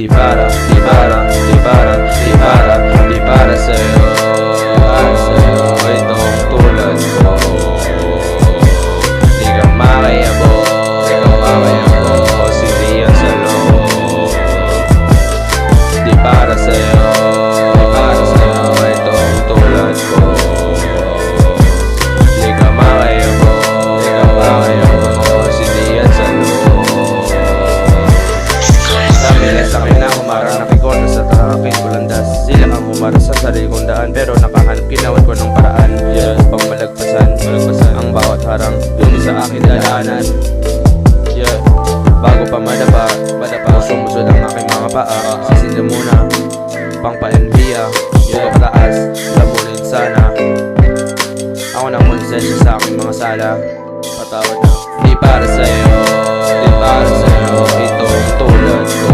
Di para, di para, di para, di para, di para sa'yo. Itong tulad ko. Di ka makayabot, di ka makayabot. Hindi yan sa loob. Di para sa'yo, di para sa'yo. Itong tulad ko. Di ka makayabot, di ka makayabot. Hindi yan sa loob. Sabi na humarang nakikota sa traffic bulandas. Sila ang humarang sa sarili kong daan, pero nakahanap ginawan ko ng paraan upang malagpasan ang bawat harang dumi sa akin dadaanan. Bago pa madapa, sumusunod ang aking mga paa. Sisinda muna, pang pa-envia, buka pataas, lamunin sana. Ako ng konsensya sa aking mga sala. Patawad na. Di para sa'yo, di para sa'yo. Itong tulad ko.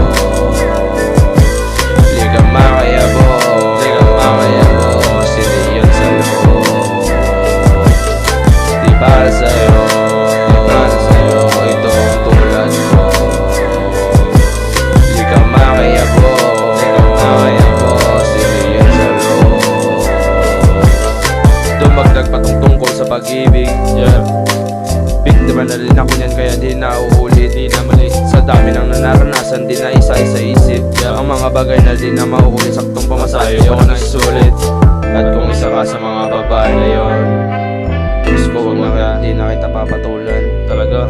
Di ka makayabot, di ka makayabot. Hindi yan sa loob. Di para sa'yo, di para sa'yo. Itong tulad ko. Di ka makayabot, di ka makayabot. Hindi yan sa loob. Dumagdag patong tungkol sa pag-ibig. Biktima na rin ako niyan, kaya di na uulit, di na mali. Sa dami ng naranasan, di na isa-isa isip. Ang mga bagay na di na mauulit, saktong pamasahe ako nasusulit. At kung isa ka sa mga babae na yun, gusto ko wag na, di na kita papatulan. Talaga,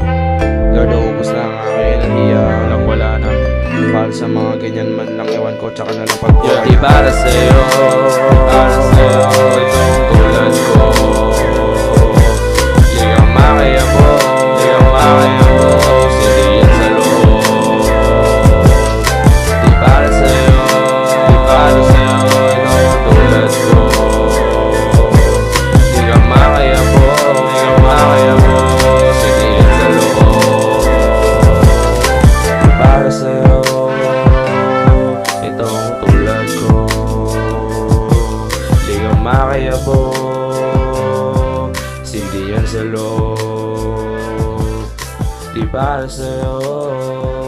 Lord, ubos na ang aking enerhiya. Wala na. Para sa mga ganyan man lang, ewan ko, tsaka na lang pag-yeah. Di para sa'yo, para sa'yo. Itong tulad ko. Di ka makayabot, di ka makayabot. Hindi yan sa loob. Di para sa'yo, di para sa'yo. Itong tulad ko. Di ka makayabot, di ka makayabot. Hindi yan sa loob. Di para sa'yo. Itong tulad ko. Di ka makayabot. Hindi yan sa loob. Di para sa'yo.